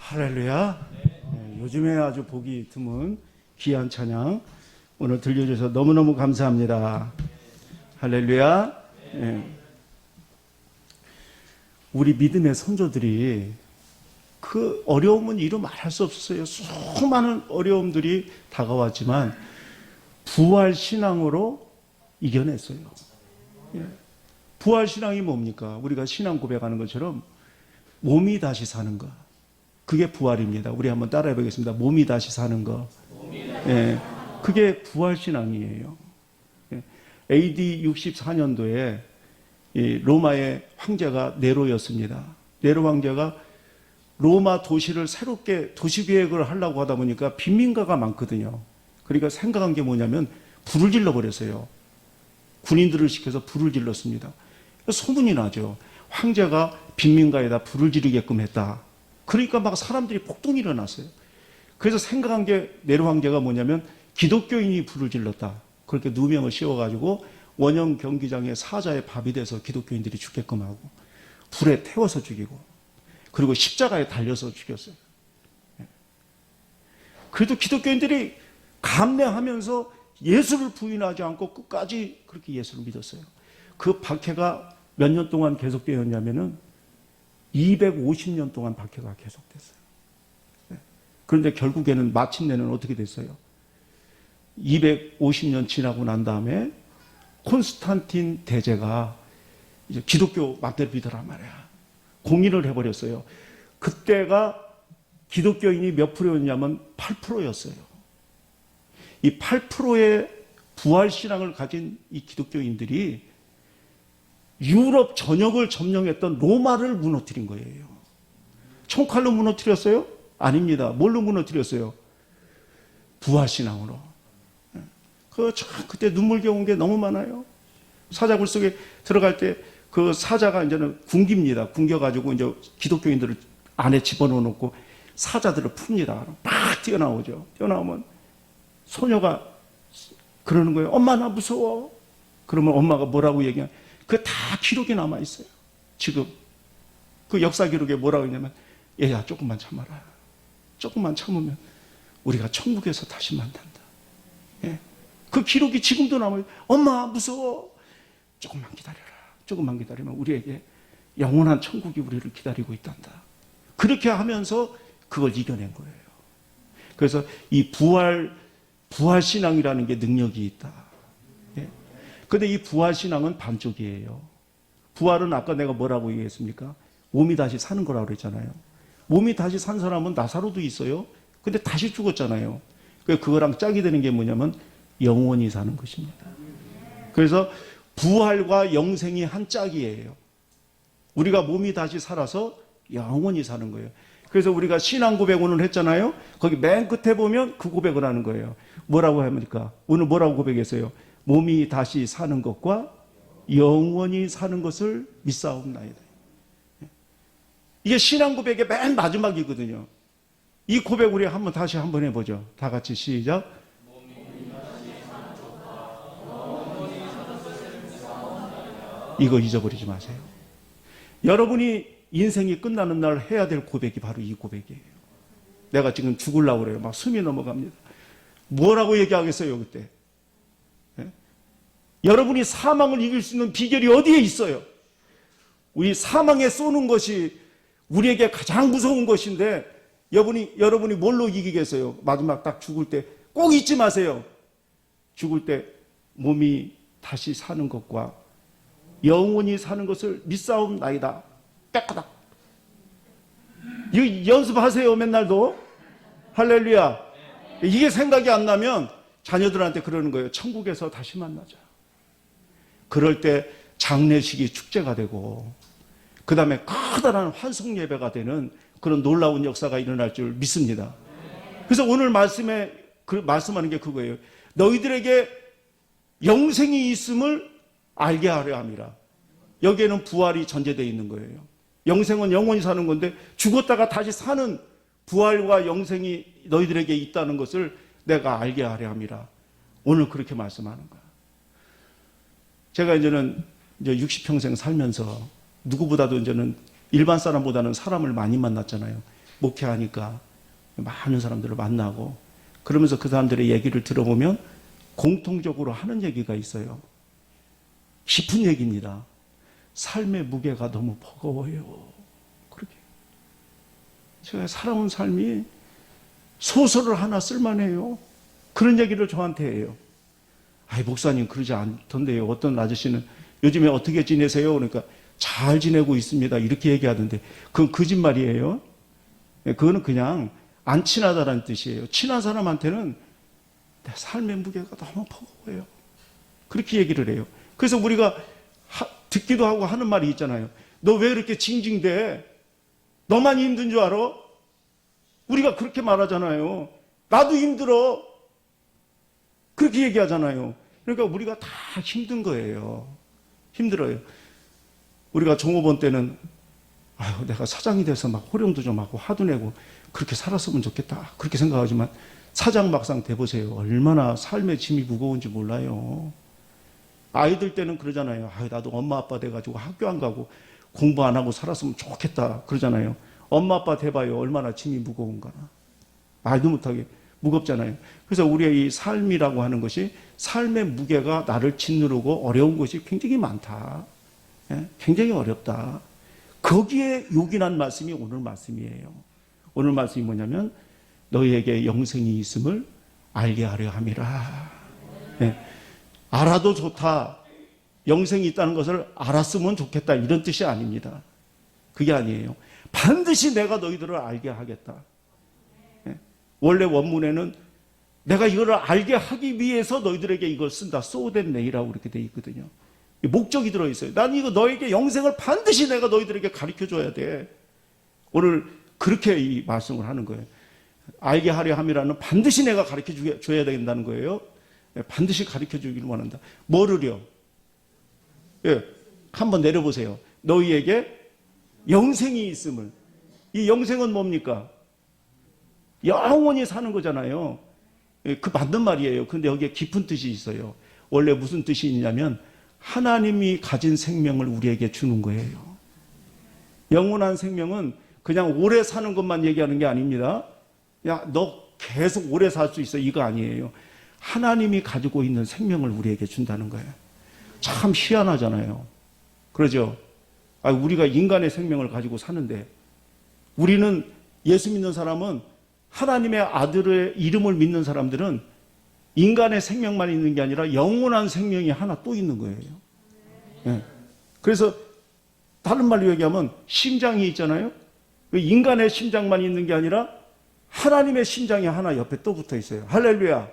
할렐루야. 네, 요즘에 아주 보기 드문 귀한 찬양 오늘 들려주셔서 너무너무 감사합니다. 할렐루야. 네. 우리 믿음의 선조들이 그 어려움은 이루 말할 수 없었어요. 수많은 어려움들이 다가왔지만 부활신앙으로 이겨냈어요. 예. 부활신앙이 뭡니까? 우리가 신앙 고백하는 것처럼 몸이 다시 사는 것. 그게 부활입니다. 우리 한번 따라해 보겠습니다. 몸이 다시 사는 것. 예. 그게 부활신앙이에요. 예. AD 64년도에 이 로마의 황제가 네로였습니다. 네로 황제가 로마 도시를 새롭게 도시 계획을 하려고 하다 보니까 빈민가가 많거든요. 그러니까 생각한 게 뭐냐면 불을 질러버렸어요. 군인들을 시켜서 불을 질렀습니다. 소문이 나죠. 황제가 빈민가에다 불을 지르게끔 했다. 그러니까 막 사람들이 폭동이 일어났어요. 그래서 생각한 게 네로 황제가 뭐냐면 기독교인이 불을 질렀다. 그렇게 누명을 씌워가지고 원형 경기장에 사자의 밥이 돼서 기독교인들이 죽게끔 하고 불에 태워서 죽이고 그리고 십자가에 달려서 죽였어요. 그래도 기독교인들이 감내하면서 예수를 부인하지 않고 끝까지 그렇게 예수를 믿었어요. 그 박해가 몇 년 동안 계속되었냐면은 250년 동안 박해가 계속됐어요. 그런데 결국에는 마침내는 어떻게 됐어요? 250년 지나고 난 다음에 콘스탄틴 대제가 이제 기독교 맘대로 믿으란 말이야. 공인을 해버렸어요. 그때가 기독교인이 몇 프로였냐면 8%였어요. 이 8%의 부활신앙을 가진 이 기독교인들이 유럽 전역을 점령했던 로마를 무너뜨린 거예요. 총칼로 무너뜨렸어요? 아닙니다. 뭘로 무너뜨렸어요? 부활신앙으로. 그때 눈물겨운 게 너무 많아요. 사자굴 속에 들어갈 때 그 사자가 이제는 굶깁니다. 굶겨가지고 이제 기독교인들을 안에 집어넣어 놓고 사자들을 풉니다. 막 뛰어나오죠. 뛰어나오면 소녀가 그러는 거예요. 엄마 나 무서워. 그러면 엄마가 뭐라고 얘기하냐. 그게 다 기록에 남아 있어요. 지금 그 역사 기록에 뭐라고 했냐면 얘야 조금만 참아라. 조금만 참으면 우리가 천국에서 다시 만난다. 예. 그 기록이 지금도 남아요. 엄마 무서워. 조금만 기다려라. 조금만 기다리면 우리에게 영원한 천국이 우리를 기다리고 있단다. 그렇게 하면서 그걸 이겨낸 거예요. 그래서 이 부활신앙이라는 게 능력이 있다. 그런데 이 부활신앙은 반쪽이에요. 부활은 아까 내가 뭐라고 얘기했습니까? 몸이 다시 사는 거라고 그랬잖아요. 몸이 다시 산 사람은 나사로도 있어요. 근데 다시 죽었잖아요. 그거랑 짝이 되는 게 뭐냐면 영원히 사는 것입니다. 그래서 부활과 영생이 한 짝이에요. 우리가 몸이 다시 살아서 영원히 사는 거예요. 그래서 우리가 신앙 고백 오늘 했잖아요. 거기 맨 끝에 보면 그 고백을 하는 거예요. 뭐라고 합니까? 오늘 뭐라고 고백했어요? 몸이 다시 사는 것과 영원히 사는 것을 믿사옵나이다. 이게 신앙 고백의 맨 마지막이거든요. 이 고백 우리 다시 한번 해보죠. 다 같이 시작. 이거 잊어버리지 마세요. 여러분이 인생이 끝나는 날 해야 될 고백이 바로 이 고백이에요. 내가 지금 죽으려고 그래요. 막 숨이 넘어갑니다. 뭐라고 얘기하겠어요, 그때? 네? 여러분이 사망을 이길 수 있는 비결이 어디에 있어요? 우리 사망에 쏘는 것이 우리에게 가장 무서운 것인데 여러분이 뭘로 이기겠어요? 마지막 딱 죽을 때 꼭 잊지 마세요. 죽을 때 몸이 다시 사는 것과 영원히 사는 것을 믿사옵나이다. 깨끗하다. 이거 연습하세요, 맨날도. 할렐루야. 이게 생각이 안 나면 자녀들한테 그러는 거예요. 천국에서 다시 만나자. 그럴 때 장례식이 축제가 되고 그 다음에 커다란 환송 예배가 되는 그런 놀라운 역사가 일어날 줄 믿습니다. 그래서 오늘 말씀하는 게 그거예요. 너희들에게 영생이 있음을 알게 하려 함이라. 여기에는 부활이 전제되어 있는 거예요. 영생은 영원히 사는 건데 죽었다가 다시 사는 부활과 영생이 너희들에게 있다는 것을 내가 알게 하려 함이라. 오늘 그렇게 말씀하는 거야. 제가 이제 60평생 살면서 누구보다도 이제는 일반 사람보다는 사람을 많이 만났잖아요. 목회하니까 많은 사람들을 만나고 그러면서 그 사람들의 얘기를 들어보면 공통적으로 하는 얘기가 있어요. 깊은 얘기입니다. 삶의 무게가 너무 버거워요. 그렇게. 제가 살아온 삶이 소설을 하나 쓸만해요. 그런 얘기를 저한테 해요. 아이, 목사님 그러지 않던데요. 어떤 아저씨는 요즘에 어떻게 지내세요? 그러니까 잘 지내고 있습니다. 이렇게 얘기하던데 그건 거짓말이에요. 그거는 그냥 안 친하다라는 뜻이에요. 친한 사람한테는 내 삶의 무게가 너무 버거워요. 그렇게 얘기를 해요. 그래서 우리가 듣기도 하고 하는 말이 있잖아요. 너 왜 이렇게 징징대? 너만 힘든 줄 알아? 우리가 그렇게 말하잖아요. 나도 힘들어. 그렇게 얘기하잖아요. 그러니까 우리가 다 힘든 거예요. 힘들어요. 우리가 종업원 때는 아유, 내가 사장이 돼서 막 호령도 좀 하고 화도 내고 그렇게 살았으면 좋겠다. 그렇게 생각하지만 사장 막상 돼보세요. 얼마나 삶의 짐이 무거운지 몰라요. 아이들 때는 그러잖아요. 아유, 나도 엄마 아빠 돼가지고 학교 안 가고 공부 안 하고 살았으면 좋겠다. 그러잖아요. 엄마 아빠 돼봐요. 얼마나 짐이 무거운가. 말도 못하게 무겁잖아요. 그래서 우리의 이 삶이라고 하는 것이 삶의 무게가 나를 짓누르고 어려운 것이 굉장히 많다. 예? 굉장히 어렵다. 거기에 요긴한 말씀이 오늘 말씀이에요. 오늘 말씀이 뭐냐면 너희에게 영생이 있음을 알게 하려 함이라. 예. 알아도 좋다. 영생이 있다는 것을 알았으면 좋겠다. 이런 뜻이 아닙니다. 그게 아니에요. 반드시 내가 너희들을 알게 하겠다. 예. 원래 원문에는 내가 이걸 알게 하기 위해서 너희들에게 이걸 쓴다. So that may라고 이렇게 돼 있거든요. 목적이 들어있어요. 난 이거 너에게 영생을 반드시 내가 너희들에게 가르쳐줘야 돼. 오늘 그렇게 이 말씀을 하는 거예요. 알게 하려 함이라는 반드시 내가 가르쳐줘야 된다는 거예요. 반드시 가르쳐주기를 원한다. 뭐를요? 예, 한번 내려보세요. 너희에게 영생이 있음을. 이 영생은 뭡니까? 영원히 사는 거잖아요. 예, 그 맞는 말이에요. 근데 여기에 깊은 뜻이 있어요. 원래 무슨 뜻이 있냐면 하나님이 가진 생명을 우리에게 주는 거예요. 영원한 생명은 그냥 오래 사는 것만 얘기하는 게 아닙니다. 야, 너 계속 오래 살 수 있어. 이거 아니에요. 하나님이 가지고 있는 생명을 우리에게 준다는 거예요. 참 희한하잖아요. 그러죠? 우리가 인간의 생명을 가지고 사는데 우리는 예수 믿는 사람은 하나님의 아들의 이름을 믿는 사람들은 인간의 생명만 있는 게 아니라 영원한 생명이 하나 또 있는 거예요. 네. 그래서 다른 말로 얘기하면 심장이 있잖아요. 인간의 심장만 있는 게 아니라 하나님의 심장이 하나 옆에 또 붙어 있어요. 할렐루야.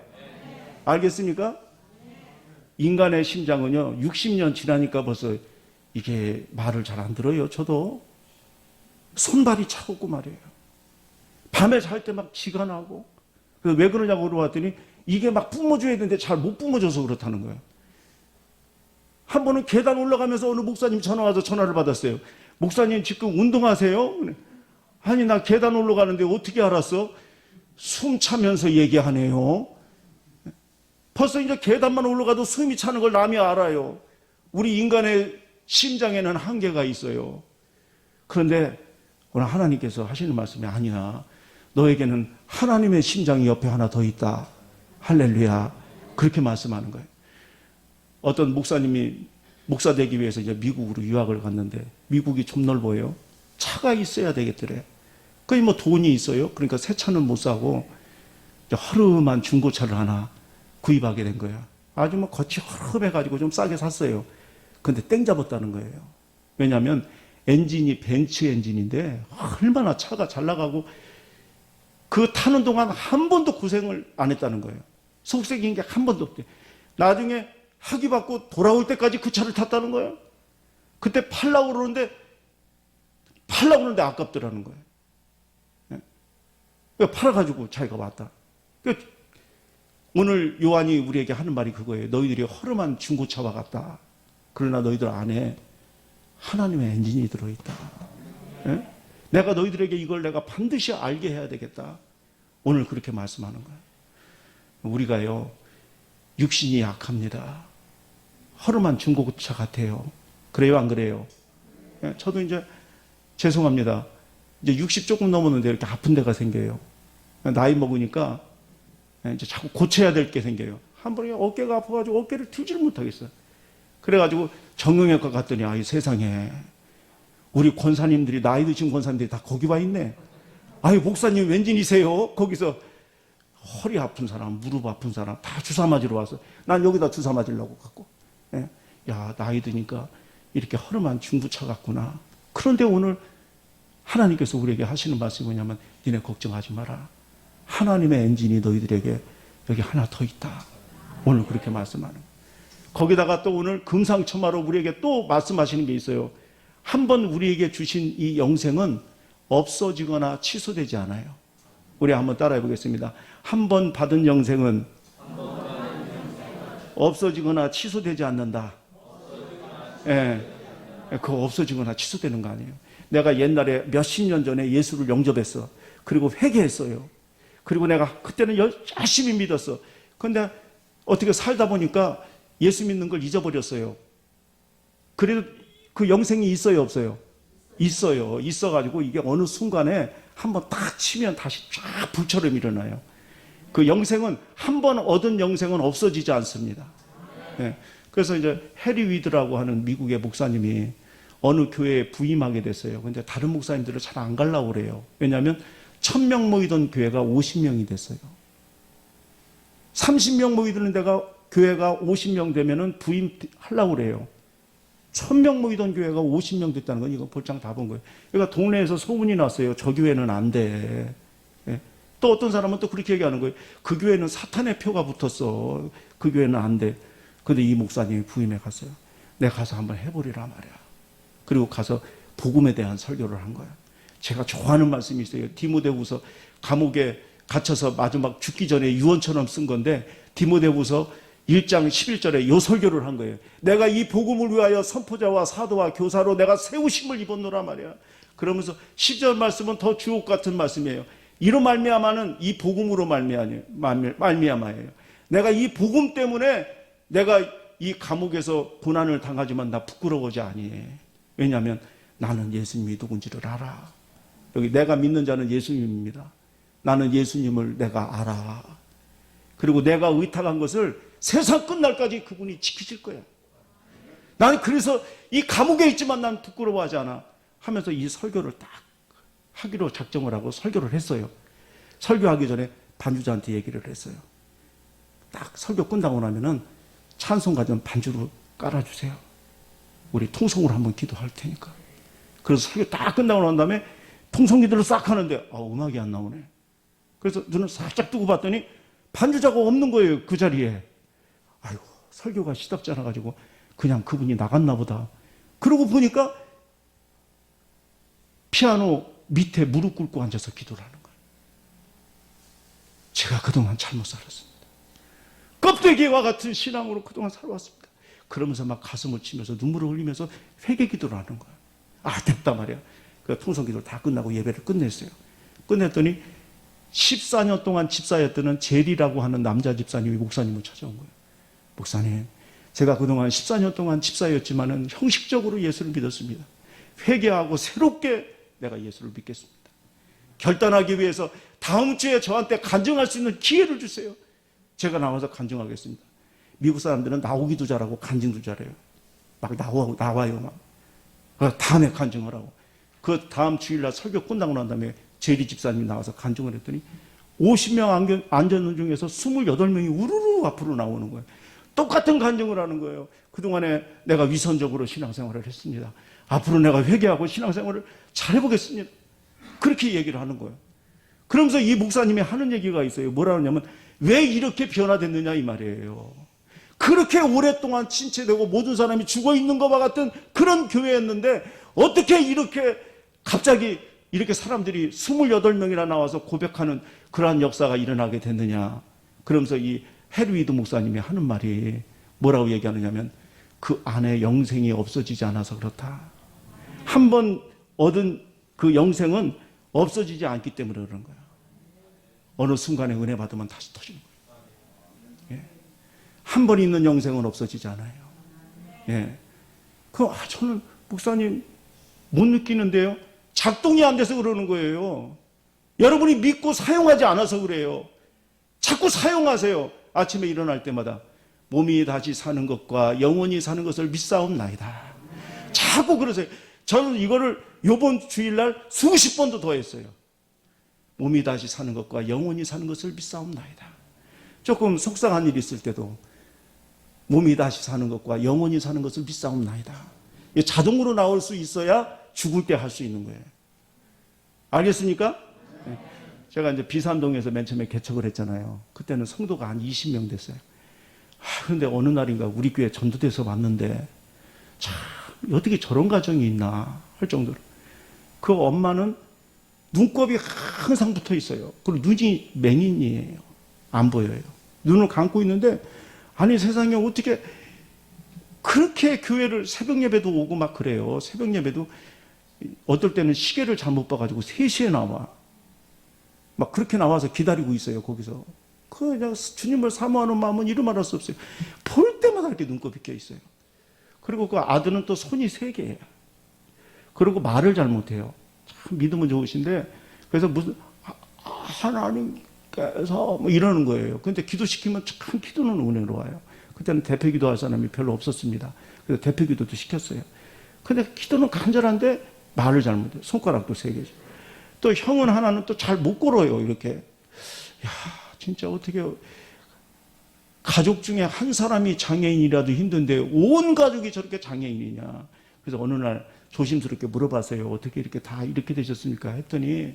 알겠습니까? 인간의 심장은요 60년 지나니까 벌써 이게 말을 잘 안 들어요. 저도 손발이 차갑고 말이에요. 밤에 잘 때 막 쥐가 나고. 그래서 왜 그러냐고 물어봤더니 이게 막 뿜어줘야 되는데 잘 못 뿜어줘서 그렇다는 거예요. 한 번은 계단 올라가면서 어느 목사님 전화 와서 전화를 받았어요. 목사님 지금 운동하세요? 아니 나 계단 올라가는데 어떻게 알았어? 숨 차면서 얘기하네요. 벌써 이제 계단만 올라가도 숨이 차는 걸 남이 알아요. 우리 인간의 심장에는 한계가 있어요. 그런데 오늘 하나님께서 하시는 말씀이 아니야. 너에게는 하나님의 심장이 옆에 하나 더 있다. 할렐루야. 그렇게 말씀하는 거예요. 어떤 목사님이 목사 되기 위해서 이제 미국으로 유학을 갔는데 미국이 좀 넓어요. 차가 있어야 되겠더래. 거기 뭐 돈이 있어요. 그러니까 새 차는 못 사고 허름한 중고차를 하나 구입하게 된 거야. 아주 뭐 겉이 허름해가지고 좀 싸게 샀어요. 근데 땡 잡았다는 거예요. 왜냐하면 엔진이 벤츠 엔진인데 얼마나 차가 잘 나가고 그 타는 동안 한 번도 고생을 안 했다는 거예요. 속색인 게 한 번도 없대. 나중에 학위 받고 돌아올 때까지 그 차를 탔다는 거예요. 그때 팔라고 그러는데 아깝더라는 거예요. 팔아가지고 자기가 왔다. 오늘 요한이 우리에게 하는 말이 그거예요. 너희들이 허름한 중고차와 같다. 그러나 너희들 안에 하나님의 엔진이 들어있다. 예? 내가 너희들에게 이걸 내가 반드시 알게 해야 되겠다. 오늘 그렇게 말씀하는 거예요. 우리가요, 육신이 약합니다. 허름한 중고차 같아요. 그래요, 안 그래요? 예? 저도 이제 죄송합니다. 이제 60 조금 넘었는데 이렇게 아픈 데가 생겨요. 나이 먹으니까 이제 자꾸 고쳐야 될 게 생겨요. 한 번에 어깨가 아파가지고 어깨를 들지를 못하겠어요. 그래가지고 정형외과 갔더니 이 세상에 우리 권사님들이 나이 드신 권사님들이 다 거기 와 있네. 목사님 웬진이세요? 거기서 허리 아픈 사람, 무릎 아픈 사람 다 주사 맞으러 와서 난 여기다 주사 맞으려고 갔고. 야, 나이 드니까 이렇게 허름한 중부차 같구나. 그런데 오늘 하나님께서 우리에게 하시는 말씀이 뭐냐면 니네 걱정하지 마라. 하나님의 엔진이 너희들에게 여기 하나 더 있다. 오늘 그렇게 말씀하는 거예요. 거기다가 또 오늘 금상첨화로 우리에게 또 말씀하시는 게 있어요. 한번 우리에게 주신 이 영생은 없어지거나 취소되지 않아요. 우리 한번 따라해 보겠습니다. 한 번 받은 영생은 없어지거나 취소되지 않는다. 그거 없어지거나 취소되는 거 아니에요. 내가 옛날에 몇십 년 전에 예수를 영접했어. 그리고 회개했어요. 그리고 내가 그때는 열심히 믿었어. 그런데 어떻게 살다 보니까 예수 믿는 걸 잊어버렸어요. 그래도 그 영생이 있어요, 없어요? 있어요. 있어가지고 이게 어느 순간에 한번 딱 치면 다시 쫙 불처럼 일어나요. 그 영생은 한 번 얻은 영생은 없어지지 않습니다. 그래서 이제 해리 위드라고 하는 미국의 목사님이 어느 교회에 부임하게 됐어요. 근데 다른 목사님들은 잘 안 가려고 그래요. 왜냐하면 1000명 모이던 교회가 50명이 됐어요. 30명 모이던 데가 교회가 50명 되면은 부임하려고 그래요. 1000명 모이던 교회가 50명 됐다는 건 이거 볼장 다 본 거예요. 그러니까 동네에서 소문이 났어요. 저 교회는 안 돼. 또 어떤 사람은 또 그렇게 얘기하는 거예요. 그 교회는 사탄의 표가 붙었어. 그 교회는 안 돼. 근데 이 목사님이 부임해 갔어요. 내가 가서 한번 해보리라 말이야. 그리고 가서 복음에 대한 설교를 한 거야. 제가 좋아하는 말씀이 있어요. 디모데후서 감옥에 갇혀서 마지막 죽기 전에 유언처럼 쓴 건데 디모데후서 1장 11절에 요 설교를 한 거예요. 내가 이 복음을 위하여 선포자와 사도와 교사로 내가 세우심을 입었노라 말이야. 그러면서 10절 말씀은 더 주옥 같은 말씀이에요. 이로 말미암아는 이 복음으로 말미암아예요. 내가 이 복음 때문에 내가 이 감옥에서 고난을 당하지만 나 부끄러워하지 아니해. 왜냐하면 나는 예수님이 누군지를 알아. 여기 내가 믿는 자는 예수님입니다. 나는 예수님을 내가 알아. 그리고 내가 의탁한 것을 세상 끝날까지 그분이 지키실 거야. 나는 그래서 이 감옥에 있지만 난 부끄러워하지 않아 하면서 이 설교를 딱 하기로 작정을 하고 설교를 했어요. 설교하기 전에 반주자한테 얘기를 했어요. 딱 설교 끝나고 나면은 찬송가 좀 반주로 깔아주세요. 우리 통성으로 한번 기도할 테니까. 그래서 설교 딱 끝나고 난 다음에 통성기도를 싹 하는데 음악이 안 나오네. 그래서 눈을 살짝 뜨고 봤더니 반주자가 없는 거예요. 그 자리에. 아이고 설교가 시답지 않아가지고 그냥 그분이 나갔나 보다. 그러고 보니까 피아노 밑에 무릎 꿇고 앉아서 기도를 하는 거예요. 제가 그동안 잘못 살았습니다. 껍데기와 같은 신앙으로 그동안 살아왔습니다. 그러면서 막 가슴을 치면서 눈물을 흘리면서 회개 기도를 하는 거예요. 됐다 말이야. 그 통성 기도를 다 끝나고 예배를 끝냈어요. 끝냈더니 14년 동안 집사였던 제리라고 하는 남자 집사님이 목사님을 찾아온 거예요. 목사님, 제가 그동안 14년 동안 집사였지만은 형식적으로 예수를 믿었습니다. 회개하고 새롭게 내가 예수를 믿겠습니다. 결단하기 위해서 다음 주에 저한테 간증할 수 있는 기회를 주세요. 제가 나와서 간증하겠습니다. 미국 사람들은 나오기도 잘하고 간증도 잘해요. 막 나와요. 막. 다음에 간증하라고. 그 다음 주일날 설교 끝나고 난 다음에 제리 집사님이 나와서 간증을 했더니 50명 앉았는 중에서 28명이 우르르 앞으로 나오는 거예요. 똑같은 간증을 하는 거예요. 그동안에 내가 위선적으로 신앙생활을 했습니다. 앞으로 내가 회개하고 신앙생활을 잘해보겠습니다. 그렇게 얘기를 하는 거예요. 그러면서 이 목사님이 하는 얘기가 있어요. 뭐라 하냐면 왜 이렇게 변화됐느냐 이 말이에요. 그렇게 오랫동안 침체되고 모든 사람이 죽어있는 것과 같은 그런 교회였는데 어떻게 이렇게 갑자기 이렇게 사람들이 28명이나 나와서 고백하는 그러한 역사가 일어나게 됐느냐. 그러면서 이 해리 위드 목사님이 하는 말이 뭐라고 얘기하느냐면 그 안에 영생이 없어지지 않아서 그렇다. 한 번 얻은 그 영생은 없어지지 않기 때문에 그런 거야. 어느 순간에 은혜 받으면 다시 터지는 거예요. 예. 한 번 있는 영생은 없어지지 않아요. 예. 저는 목사님 못 느끼는데요. 작동이 안 돼서 그러는 거예요. 여러분이 믿고 사용하지 않아서 그래요. 자꾸 사용하세요. 아침에 일어날 때마다 몸이 다시 사는 것과 영원히 사는 것을 믿사옵나이다. 자꾸 그러세요. 저는 이거를 이번 주일날 수십 번도 더 했어요. 몸이 다시 사는 것과 영원히 사는 것을 믿사옵나이다. 조금 속상한 일이 있을 때도 몸이 다시 사는 것과 영원히 사는 것을 믿사옵나이다. 이게 자동으로 나올 수 있어야 죽을 때 할 수 있는 거예요. 알겠습니까? 네. 제가 이제 비산동에서 맨 처음에 개척을 했잖아요. 그때는 성도가 한 20명 됐어요. 그런데 어느 날인가 우리 교회 전도돼서 왔는데 참 어떻게 저런 가정이 있나 할 정도로 그 엄마는 눈곱이 항상 붙어 있어요. 그리고 눈이 맹인이에요. 안 보여요. 눈을 감고 있는데 아니 세상에 어떻게 그렇게 교회를 새벽 예배도 오고 막 그래요. 새벽 예배도 어떨 때는 시계를 잘못 봐가지고 3시에 나와. 막 그렇게 나와서 기다리고 있어요. 거기서. 그냥 주님을 사모하는 마음은 이루 말할 수 없어요. 볼 때마다 이렇게 눈곱이 껴 있어요. 그리고 그 아들은 또 손이 3개예요. 그리고 말을 잘 못해요. 참 믿음은 좋으신데 그래서 무슨 하나님께서 뭐 이러는 거예요. 근데 기도시키면 참 기도는 은혜로 와요. 그때는 대표 기도할 사람이 별로 없었습니다. 그래서 대표 기도도 시켰어요. 근데 기도는 간절한데 말을 잘 못해요. 손가락도 3개죠. 또 형은 하나는 또 잘 못 걸어요. 이렇게. 야, 진짜 어떻게 가족 중에 한 사람이 장애인이라도 힘든데 온 가족이 저렇게 장애인이냐. 그래서 어느 날 조심스럽게 물어봤어요. 어떻게 이렇게 다 이렇게 되셨습니까? 했더니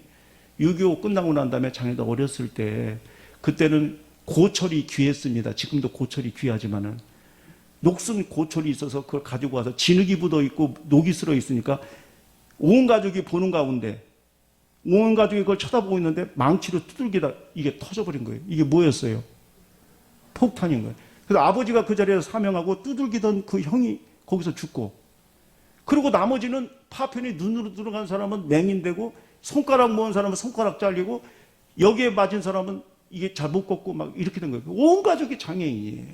6.25 끝나고 난 다음에 장애도 어렸을 때 그때는 고철이 귀했습니다. 지금도 고철이 귀하지만은 녹슨 고철이 있어서 그걸 가지고 와서 진흙이 묻어 있고 녹이 쓸어 있으니까 온 가족이 보는 가운데 온 가족이 그걸 쳐다보고 있는데 망치로 두들기다 이게 터져버린 거예요. 이게 뭐였어요? 폭탄인 거예요. 그래서 아버지가 그 자리에서 사명하고 두들기던 그 형이 거기서 죽고 그리고 나머지는 파편이 눈으로 들어간 사람은 맹인되고 손가락 모은 사람은 손가락 잘리고 여기에 맞은 사람은 이게 잘 못 걷고 막 이렇게 된 거예요. 온 가족이 장애인이에요.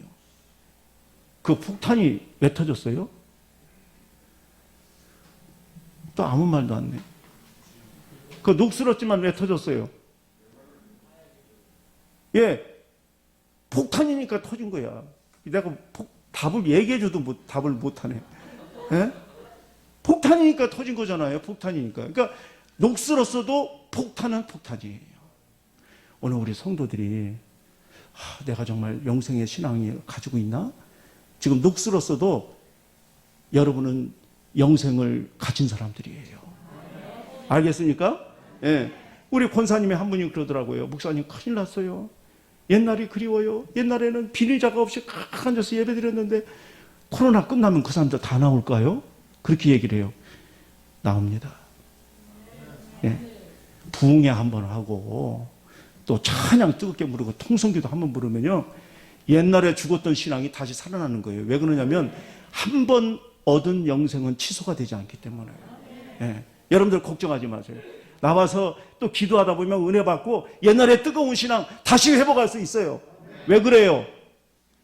그 폭탄이 왜 터졌어요? 또 아무 말도 안 해. 그 녹슬었지만 왜 터졌어요? 예, 폭탄이니까 터진 거야. 내가 답을 얘기해줘도 답을 못하네. 예? 폭탄이니까 터진 거잖아요. 폭탄이니까. 그러니까 녹슬었어도 폭탄은 폭탄이에요. 오늘 우리 성도들이 내가 정말 영생의 신앙을 가지고 있나? 지금 녹슬었어도 여러분은 영생을 가진 사람들이에요. 알겠습니까? 예. 우리 권사님이 한 분이 그러더라고요. 목사님 큰일 났어요. 옛날이 그리워요. 옛날에는 비닐 자가 없이 칵 앉아서 예배 드렸는데 코로나 끝나면 그 사람들 다 나올까요? 그렇게 얘기를 해요. 나옵니다. 예. 부흥회 한번 하고 또 찬양 뜨겁게 부르고 통성기도 한번 부르면요. 옛날에 죽었던 신앙이 다시 살아나는 거예요. 왜 그러냐면 한 번 얻은 영생은 취소가 되지 않기 때문에. 예. 여러분들 걱정하지 마세요. 나와서 또 기도하다 보면 은혜 받고 옛날에 뜨거운 신앙 다시 회복할 수 있어요. 왜 그래요?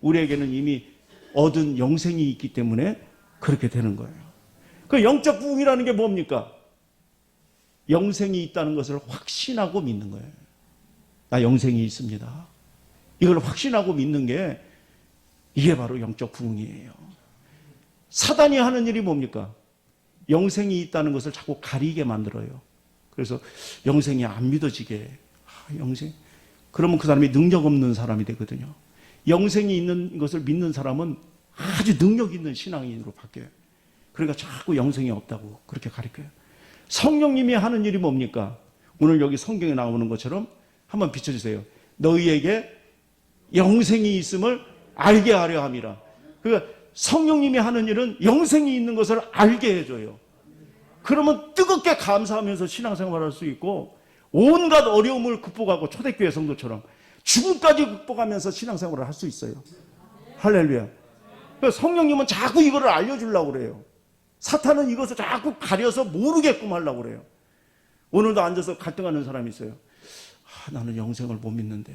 우리에게는 이미 얻은 영생이 있기 때문에 그렇게 되는 거예요. 그 영적 부흥이라는 게 뭡니까? 영생이 있다는 것을 확신하고 믿는 거예요. 나 영생이 있습니다. 이걸 확신하고 믿는 게 이게 바로 영적 부흥이에요. 사단이 하는 일이 뭡니까? 영생이 있다는 것을 자꾸 가리게 만들어요. 그래서 영생이 안 믿어지게. 영생. 그러면 그 사람이 능력 없는 사람이 되거든요. 영생이 있는 것을 믿는 사람은 아주 능력 있는 신앙인으로 바뀌어요. 그러니까 자꾸 영생이 없다고 그렇게 가르쳐요. 성령님이 하는 일이 뭡니까? 오늘 여기 성경에 나오는 것처럼 한번 비춰주세요. 너희에게 영생이 있음을 알게 하려 함이라. 그러니까 성령님이 하는 일은 영생이 있는 것을 알게 해줘요. 그러면 뜨겁게 감사하면서 신앙생활할 수 있고 온갖 어려움을 극복하고 초대교회 성도처럼 죽음까지 극복하면서 신앙생활을 할 수 있어요. 할렐루야. 성령님은 자꾸 이거를 알려주려고 그래요. 사탄은 이것을 자꾸 가려서 모르게끔 하려고 그래요. 오늘도 앉아서 갈등하는 사람이 있어요. 나는 영생을 못 믿는데.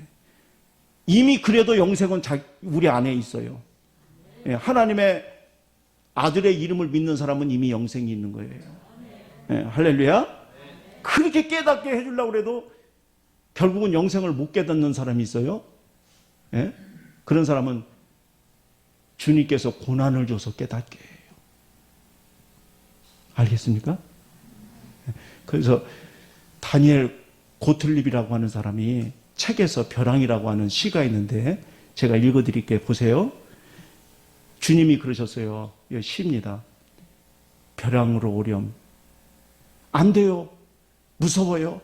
이미 그래도 영생은 우리 안에 있어요. 하나님의 아들의 이름을 믿는 사람은 이미 영생이 있는 거예요. 할렐루야. 그렇게 깨닫게 해주려고 해도 결국은 영생을 못 깨닫는 사람이 있어요. 예? 그런 사람은 주님께서 고난을 줘서 깨닫게 해요. 알겠습니까? 그래서 다니엘 고틀립이라고 하는 사람이 책에서 벼랑이라고 하는 시가 있는데 제가 읽어드릴게요. 보세요. 주님이 그러셨어요. 이 시입니다. 벼랑으로 오렴. 안 돼요. 무서워요.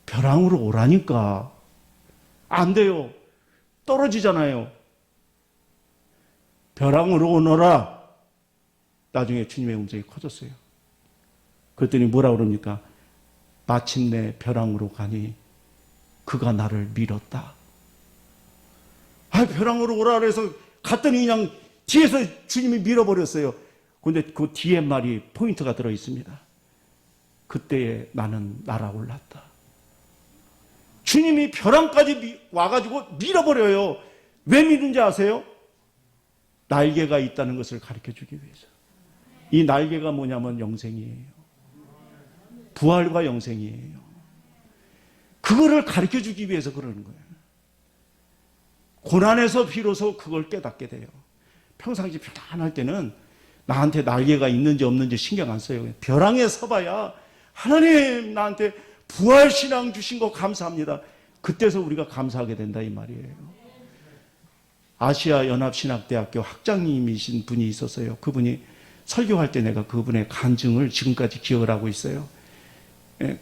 벼랑으로 오라니까. 안 돼요. 떨어지잖아요. 벼랑으로 오너라. 나중에 주님의 음성이 커졌어요. 그랬더니 뭐라 그럽니까? 마침내 벼랑으로 가니 그가 나를 밀었다. 아, 벼랑으로 오라 그래서 갔더니 그냥 뒤에서 주님이 밀어버렸어요. 근데 그 뒤에 말이 포인트가 들어 있습니다. 그때에 나는 날아올랐다. 주님이 벼랑까지 와가지고 밀어버려요. 왜 미는지 아세요? 날개가 있다는 것을 가르쳐 주기 위해서. 이 날개가 뭐냐면 영생이에요. 부활과 영생이에요. 그거를 가르쳐 주기 위해서 그러는 거예요. 고난에서 비로소 그걸 깨닫게 돼요. 평상시 편안할 때는 나한테 날개가 있는지 없는지 신경 안 써요. 벼랑에 서봐야 하나님 나한테 부활신앙 주신 거 감사합니다. 그때서 우리가 감사하게 된다 이 말이에요. 아시아 연합신학대학교 학장님이신 분이 있었어요. 그분이 설교할 때 내가 그분의 간증을 지금까지 기억을 하고 있어요. 예,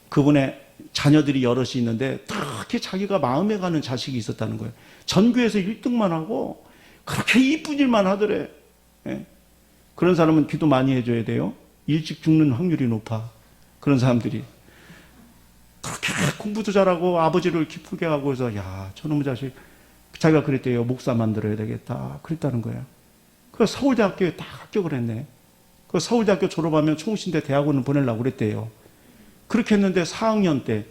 그분의 자녀들이 여럿이 있는데 특히 자기가 마음에 가는 자식이 있었다는 거예요. 전교에서 1등만 하고 그렇게 이쁜 일만 하더래. 예. 그런 사람은 기도 많이 해줘야 돼요. 일찍 죽는 확률이 높아. 그런 사람들이. 그렇게 공부도 잘하고 아버지를 기쁘게 하고 해서 야 저놈의 자식 자기가 그랬대요. 목사 만들어야 되겠다. 그랬다는 거예요. 그래서 서울대학교에 딱 합격을 했네. 그 서울대학교 졸업하면 총신대 대학원을 보내려고 그랬대요. 그렇게 했는데 4학년 때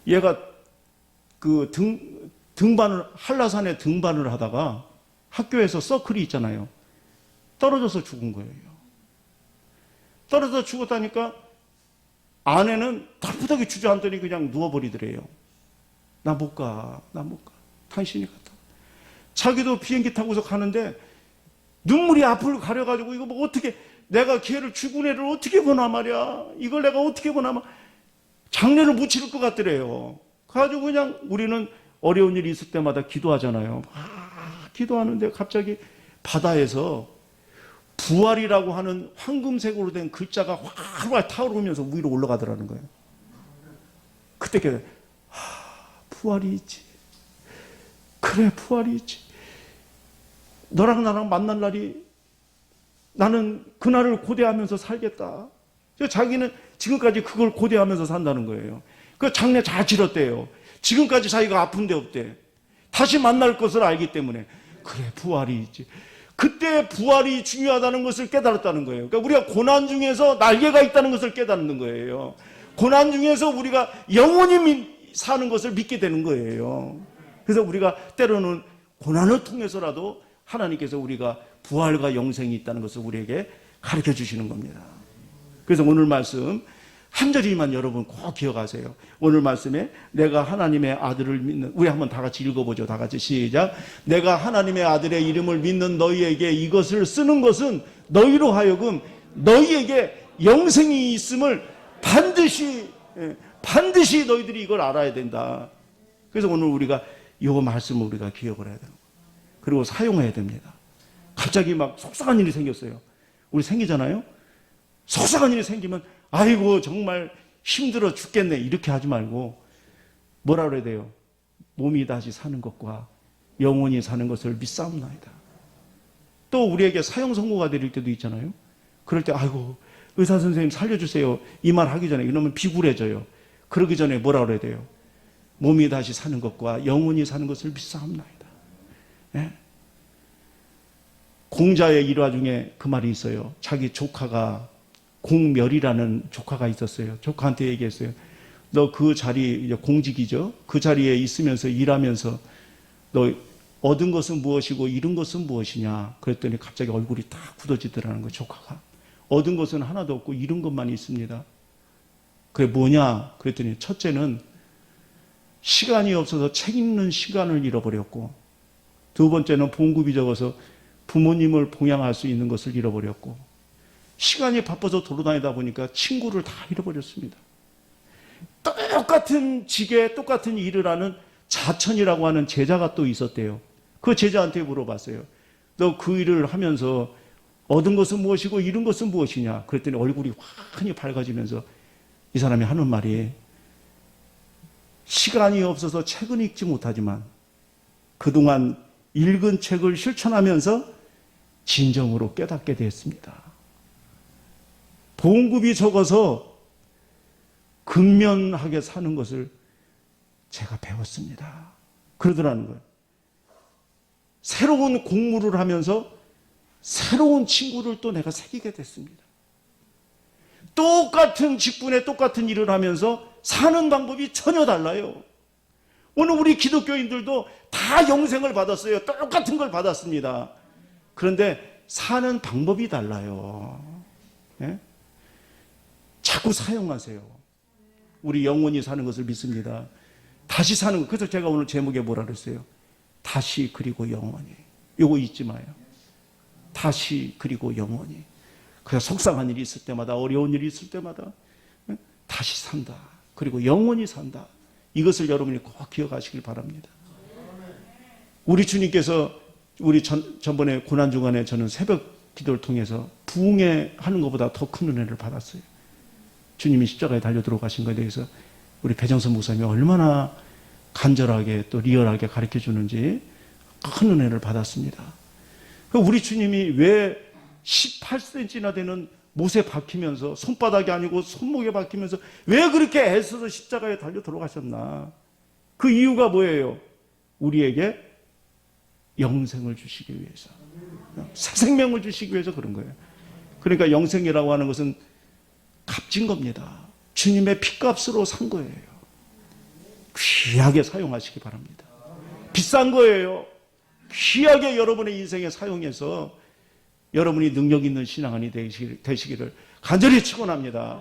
얘가 그 등반을 한라산에 등반을 하다가 학교에서 서클이 있잖아요. 떨어져서 죽은 거예요. 떨어져서 죽었다니까 아내는 털푸덕이 주저앉더니 그냥 누워버리더래요. 나 못 가. 나 못 가. 당신이 갔다. 자기도 비행기 타고서 가는데 눈물이 앞을 가려가지고 이거 뭐 어떻게 내가 걔를 죽은 애를 어떻게 보나 말이야. 이걸 내가 어떻게 보나 말 장례를 못 치를 것 같더래요. 그래가지고 그냥 우리는 어려운 일이 있을 때마다 기도하잖아요. 기도하는데 갑자기 바다에서 부활이라고 하는 황금색으로 된 글자가 활활 타오르면서 위로 올라가더라는 거예요. 그때 깨달아. 부활이 있지. 그래 부활이 있지. 너랑 나랑 만날 날이 나는 그날을 고대하면서 살겠다. 자기는 지금까지 그걸 고대하면서 산다는 거예요. 그 장례 잘 치렀대요. 지금까지 자기가 아픈 데 없대. 다시 만날 것을 알기 때문에. 그래 부활이 있지. 그때 부활이 중요하다는 것을 깨달았다는 거예요. 그러니까 우리가 고난 중에서 날개가 있다는 것을 깨닫는 거예요. 고난 중에서 우리가 영원히 사는 것을 믿게 되는 거예요. 그래서 우리가 때로는 고난을 통해서라도 하나님께서 우리가 부활과 영생이 있다는 것을 우리에게 가르쳐 주시는 겁니다. 그래서 오늘 말씀 한 절이만 여러분 꼭 기억하세요. 오늘 말씀에 내가 하나님의 아들을 믿는, 우리 한번 다 같이 읽어보죠. 다 같이 시작. 내가 하나님의 아들의 이름을 믿는 너희에게 이것을 쓰는 것은 너희로 하여금 너희에게 영생이 있음을 반드시 너희들이 이걸 알아야 된다. 그래서 오늘 우리가 이 말씀을 우리가 기억을 해야 되는 거예요. 그리고 사용해야 됩니다. 갑자기 막 속상한 일이 생겼어요. 우리 생기잖아요. 속상한 일이 생기면 아이고 정말 힘들어 죽겠네 이렇게 하지 말고 뭐라 그래야 돼요? 몸이 다시 사는 것과 영원히 사는 것을 믿사옵나이다. 또 우리에게 사형 선고가 내릴 때도 있잖아요. 그럴 때 아이고 의사 선생님 살려주세요 이 말 하기 전에 이러면 비굴해져요. 그러기 전에 뭐라 그래야 돼요? 몸이 다시 사는 것과 영원히 사는 것을 믿사옵나이다. 예? 공자의 일화 중에 그 말이 있어요. 자기 조카가 공멸이라는 조카가 있었어요. 조카한테 얘기했어요. 너 그 자리, 공직이죠. 그 자리에 있으면서 일하면서 너 얻은 것은 무엇이고 잃은 것은 무엇이냐. 그랬더니 갑자기 얼굴이 딱 굳어지더라는 거예요. 조카가. 얻은 것은 하나도 없고 잃은 것만 있습니다. 그게 뭐냐? 그랬더니 첫째는 시간이 없어서 책 읽는 시간을 잃어버렸고, 두 번째는 봉급이 적어서 부모님을 봉양할 수 있는 것을 잃어버렸고, 시간이 바빠서 돌아다니다 보니까 친구를 다 잃어버렸습니다. 똑같은 직에 똑같은 일을 하는 자천이라고 하는 제자가 또 있었대요. 그 제자한테 물어봤어요. 너 그 일을 하면서 얻은 것은 무엇이고 잃은 것은 무엇이냐? 그랬더니 얼굴이 환히 밝아지면서 이 사람이 하는 말이, 시간이 없어서 책은 읽지 못하지만 그동안 읽은 책을 실천하면서 진정으로 깨닫게 됐습니다. 봉급이 적어서 근면하게 사는 것을 제가 배웠습니다. 그러더라는 거예요. 새로운 공부를 하면서 새로운 친구를 또 내가 사귀게 됐습니다. 똑같은 직분에 똑같은 일을 하면서 사는 방법이 전혀 달라요. 오늘 우리 기독교인들도 다 영생을 받았어요. 똑같은 걸 받았습니다. 그런데 사는 방법이 달라요. 예? 자꾸 사용하세요. 우리 영원히 사는 것을 믿습니다. 다시 사는 것. 그래서 제가 오늘 제목에 뭐라 그랬어요? 다시 그리고 영원히. 이거 잊지 마요. 다시 그리고 영원히. 그래서 속상한 일이 있을 때마다, 어려운 일이 있을 때마다 다시 산다. 그리고 영원히 산다. 이것을 여러분이 꼭 기억하시길 바랍니다. 우리 주님께서 우리 전번에 고난주간에 저는 새벽 기도를 통해서 부흥회 하는 것보다 더 큰 은혜를 받았어요. 주님이 십자가에 달려 들어가신 것에 대해서 우리 배정선 목사님이 얼마나 간절하게 또 리얼하게 가르쳐 주는지 큰 은혜를 받았습니다. 우리 주님이 왜 18cm나 되는 못에 박히면서, 손바닥이 아니고 손목에 박히면서 왜 그렇게 애써서 십자가에 달려 들어가셨나? 그 이유가 뭐예요? 우리에게 영생을 주시기 위해서, 새 생명을 주시기 위해서 그런 거예요. 그러니까 영생이라고 하는 것은 값진 겁니다. 주님의 피값으로 산 거예요. 귀하게 사용하시기 바랍니다. 비싼 거예요. 귀하게 여러분의 인생에 사용해서 여러분이 능력 있는 신앙인이 되시기를 간절히 축원합니다.